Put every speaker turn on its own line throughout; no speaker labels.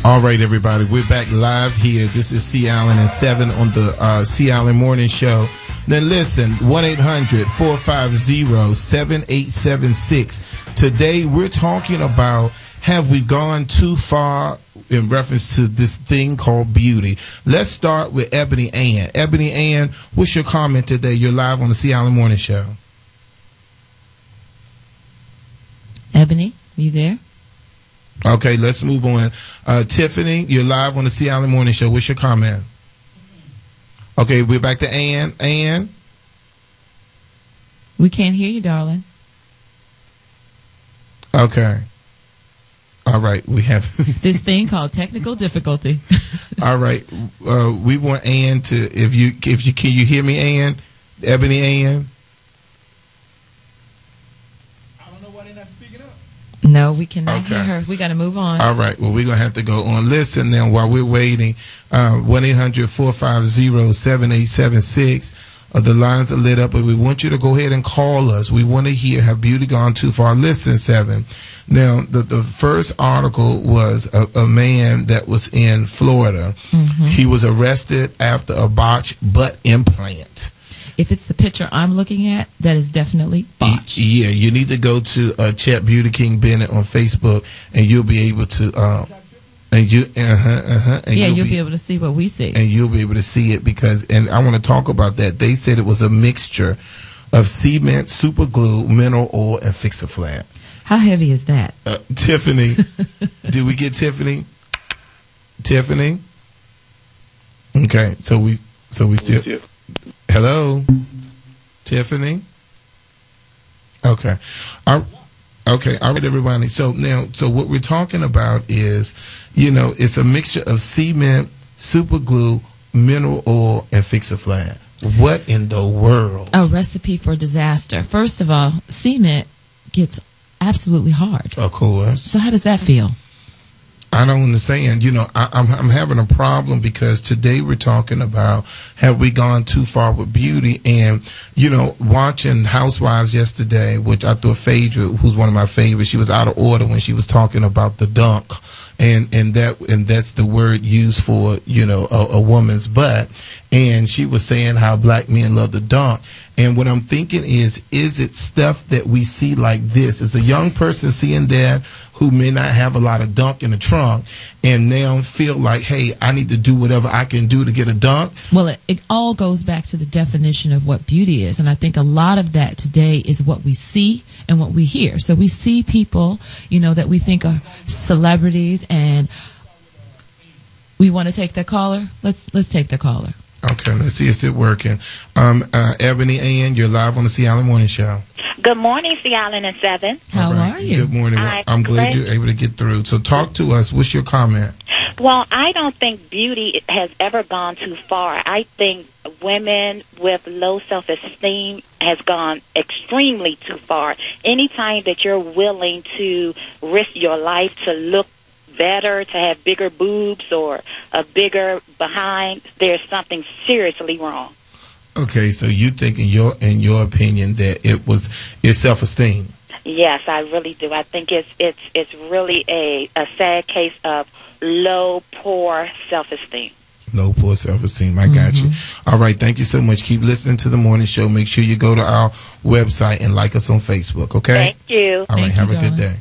All right, everybody, we're back live here. This is C. Allen and 7 on the C. Allen Morning Show. Now listen, 1-800-450-7876. Today we're talking about, have we gone too far in reference to this thing called beauty? Let's start with Ebony Ann. Ebony Ann, what's your comment today? You're live on the C. Allen Morning Show.
Ebony, you there?
Okay, let's move on. Tiffany, you're live on the C. Allen Morning Show. What's your comment? Okay, we're back to Ann. Ann?
We can't hear you, darling.
Okay. All right, we have
this thing called technical difficulty.
All right, we want Ann to, if you can you hear me, Ann? Ebony Ann?
No, we cannot hear her. We got to move on.
All right. Well, we're going to have to go on. Listen, then, while we're waiting, 1-800-450-7876. The lines are lit up, but we want you to go ahead and call us. We want to hear, have beauty gone too far? Listen, 7. Now, the first article was a man that was in Florida. Mm-hmm. He was arrested after a botched butt implant.
If it's the picture I'm looking at, that is definitely botched.
Yeah, you need to go to Chat Beauty King Bennett on Facebook, and you'll be able to, and you'll
be able to see what we see,
and you'll be able to see it because, and I want to talk about that. They said it was a mixture of cement, super glue, mineral oil, and Fix-A-Flat.
How heavy is that?
Tiffany, did we get Tiffany? Tiffany. Okay, so we still. Hello, Tiffany. Okay, okay. All right, everybody. So what we're talking about is, it's a mixture of cement, super glue, mineral oil, and Fix-A-Flat. What in the world?
A recipe for disaster. First of all, cement gets absolutely hard.
Of course.
So how does that feel?
I don't understand. I'm having a problem because today we're talking about, have we gone too far with beauty? And, watching Housewives yesterday, which I thought Phaedra, who's one of my favorites, she was out of order when she was talking about the dunk. And that's the word used for, a woman's butt. And she was saying how black men love the dunk. And what I'm thinking is it stuff that we see like this? Is a young person seeing that who may not have a lot of dunk in the trunk and now feel like, hey, I need to do whatever I can do to get a dunk?
Well, it all goes back to the definition of what beauty is. And I think a lot of that today is what we see and what we hear. So we see people, that we think are celebrities, and we want to take that caller. Let's take the caller.
Okay, let's see if it's working. Ebony Ann, you're live on the C. Allen Morning Show.
Good morning, C. Allen and 7.
How are you?
Good morning. I'm glad you're able to get through. So talk to us. What's your comment?
Well, I don't think beauty has ever gone too far. I think women with low self-esteem has gone extremely too far. Anytime that you're willing to risk your life to look better, to have bigger boobs or a bigger behind, there's something seriously wrong.
Okay, so you think in your opinion that it's self-esteem?
Yes, I really do. I think it's really a sad case of low, poor self-esteem.
Low, poor self-esteem. I got you. All right, thank you so much. Keep listening to the morning show. Make sure you go to our website and like us on Facebook, okay?
Thank you.
All right, have a good day.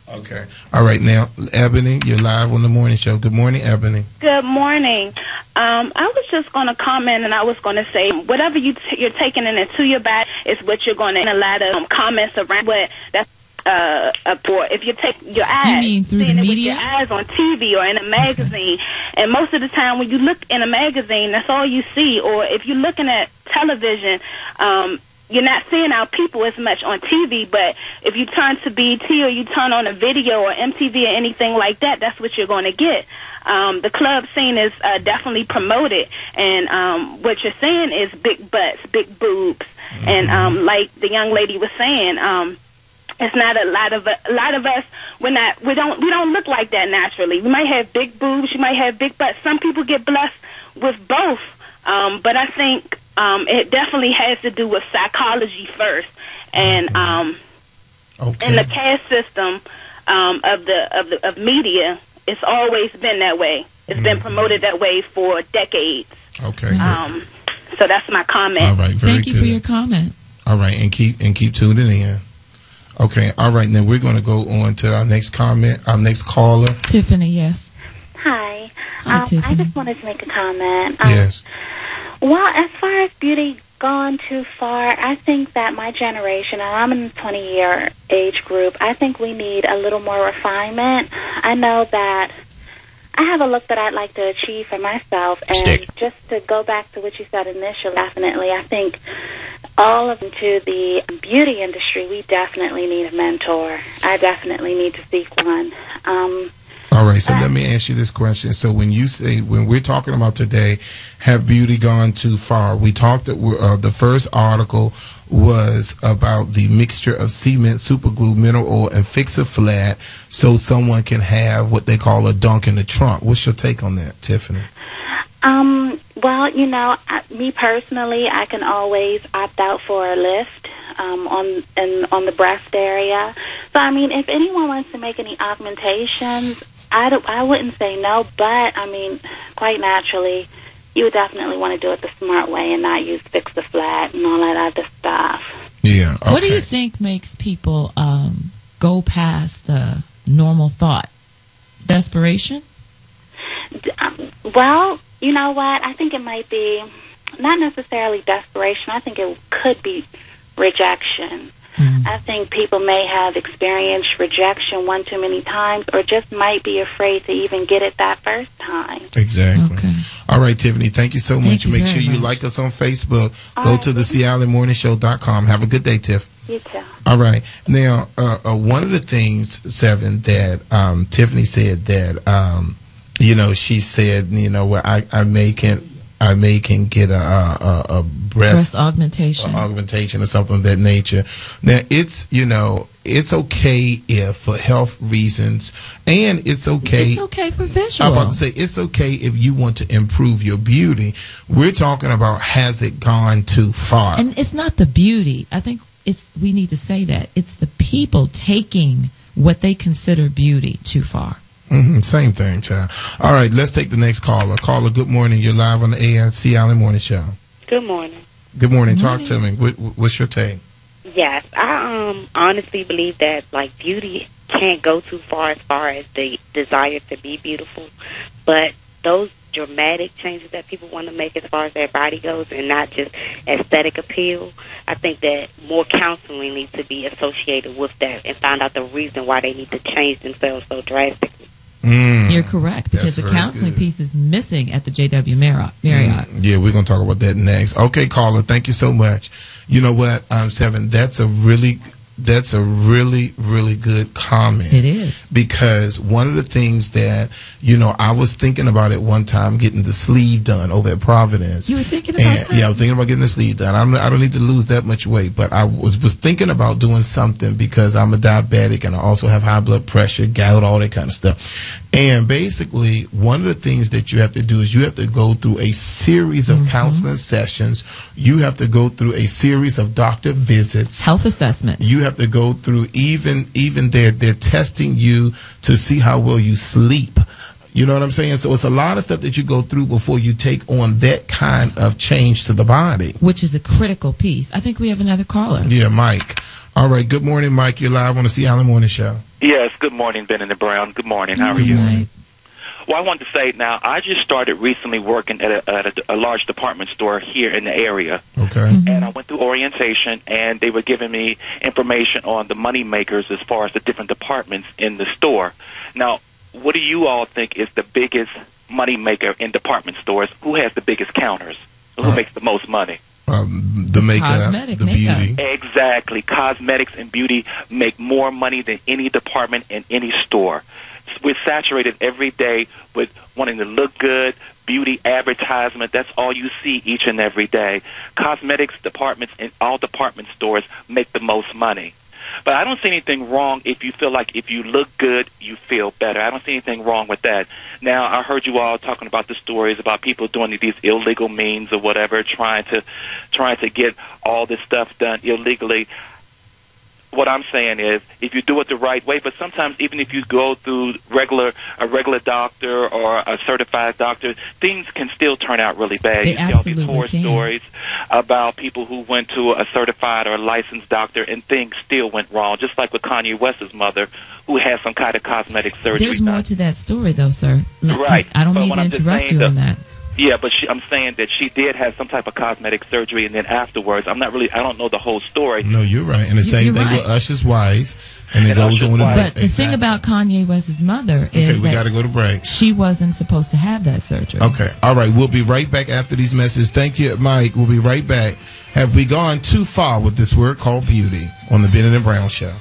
Okay. All right, now, Ebony, you're live on the morning show. Good morning, Ebony.
Good morning. I was just going to comment, and I was going to say, whatever you're taking into your body is what you're going to, in a lot of comments around, but that's for if you take your eyes,
you mean through the media?
With your eyes on TV or in a magazine, and most of the time when you look in a magazine, that's all you see, or if you're looking at television, you're not seeing our people as much on TV, but if you turn to BT or you turn on a video or MTV or anything like that, that's what you're going to get. The club scene is definitely promoted, and what you're saying is big butts, big boobs, and like the young lady was saying, it's not a lot of us. We don't look like that naturally. We might have big boobs, you might have big butts. Some people get blessed with both, but I think it definitely has to do with psychology first, and in the caste system of media it's always been that way. It's been promoted that way for decades.
Okay.
So that's my comment.
All right. Very
Thank you
good.
for your comment.
All right, and keep tuning in. Okay. All right. Now we're going to go on to our next comment. Our next caller.
Tiffany, yes.
Hi.
Hi, Tiffany.
I just wanted to make a comment.
Yes.
Well, as far as beauty gone too far, I think that my generation, and I'm in the 20-year age group, I think we need a little more refinement. I know that I have a look that I'd like to achieve for myself, and just to go back to what you said initially, definitely, I think all of into the beauty industry, we definitely need a mentor. I definitely need to seek one.
All right, so let me ask you this question. So when we're talking about today, have beauty gone too far? We talked, the first article was about the mixture of cement, superglue, mineral oil, and Fix-A-Flat so someone can have what they call a dunk in the trunk. What's your take on that, Tiffany?
Well, me personally, I can always opt out for a lift on the breast area. So, I mean, if anyone wants to make any augmentations, I wouldn't say no, but, I mean, quite naturally, you would definitely want to do it the smart way and not use Fix-A-Flat and all that other stuff.
Yeah. Okay.
What do you think makes people go past the normal thought? Desperation?
Well, you know what? I think it might be not necessarily desperation. I think it could be rejection. I think people may have experienced rejection one too many times, or just might be afraid to even get it that first time.
Exactly.
Okay.
All right, Tiffany, thank you so much.
Thank you
Make
very
sure you
much.
like us on Facebook.
All
Go
right.
to the SeattleMorningShow.com. Have a good day, Tiff.
You too.
All right. Now, one of the things, Seven, that Tiffany said that, she said, where I may can get a breast
augmentation.
augmentation or something of that nature. Now, it's okay if for health reasons, and it's okay.
It's okay for visual.
I'm about to say it's okay if you want to improve your beauty. We're talking about, has it gone too far?
And it's not the beauty. I think we need to say that. It's the people taking what they consider beauty too far.
Same thing, child. All right, let's take the next caller. Caller, good morning. You're live on the air, Sea Island Morning Show.
Good morning.
Good morning.
Good
Talk to me. What's your take?
Yes, I honestly believe that beauty can't go too far as the desire to be beautiful, but those dramatic changes that people want to make as far as their body goes, and not just aesthetic appeal, I think that more counseling needs to be associated with that and find out the reason why they need to change themselves so drastically.
You're correct, because
That's
the
very
counseling
good.
piece is missing at the JW Marriott.
Yeah, we're going to talk about that next. Okay, caller, thank you so much. You know what, Seven, that's a really, really good comment.
It is.
Because one of the things that, I was thinking about at one time, getting the sleeve done over at Providence.
You were thinking about that?
Yeah, I was thinking about getting the sleeve done. I don't need to lose that much weight, but I was thinking about doing something because I'm a diabetic and I also have high blood pressure, gout, all that kind of stuff. And basically, one of the things that you have to do is you have to go through a series of counseling sessions. You have to go through a series of doctor visits.
Health assessments.
You have to go through even they're testing you to see how well you sleep. You know what I'm saying? So it's a lot of stuff that you go through before you take on that kind of change to the body.
Which is a critical piece. I think we have another caller.
Yeah, Mike. All right. Good morning, Mike. You're live on the Sea Island Morning Show.
Yes, good morning, Ben and Brown. Good morning. How are
Good
you?
night.
Well, I wanted to say now, I just started recently working at a large department store here in the area.
Okay.
And I went through orientation, and they were giving me information on the money makers as far as the different departments in the store. Now, what do you all think is the biggest money maker in department stores? Who has the biggest counters? Who makes the most money?
The makeup,
Cosmetic
the
makeup.
beauty.
Exactly. Cosmetics and beauty make more money than any department in any store. We're saturated every day with wanting to look good, beauty advertisement. That's all you see each and every day. Cosmetics departments in all department stores make the most money. But I don't see anything wrong if you feel like if you look good, you feel better. I don't see anything wrong with that. Now, I heard you all talking about the stories about people doing these illegal means or whatever, trying to get all this stuff done illegally. what I'm saying is, if you do it the right way, but sometimes even if you go through a regular doctor or a certified doctor, things can still turn out really bad.
They
You see all
absolutely
these horror
can.
stories about people who went to a certified or a licensed doctor and things still went wrong, just like with Kanye West's mother, who had some kind of cosmetic surgery.
There's more to that story, though, sir.
Right.
I don't
But
mean
what
to
I'm just
interrupt
saying
you on that.
Yeah, but I'm saying that she did have some type of cosmetic surgery, and then afterwards, I don't know the whole story.
No, you're right. And the same
You're
thing
right.
with Usher's wife, and it
And
goes
Usher's
on.
wife.
But the thing about Kanye West's mother is
we got
that
to go to break.
she wasn't supposed to have that surgery.
Okay. All right. We'll be right back after these messages. Thank you, Mike. We'll be right back. Have we gone too far with this word called beauty on the Bennett and Brown Show?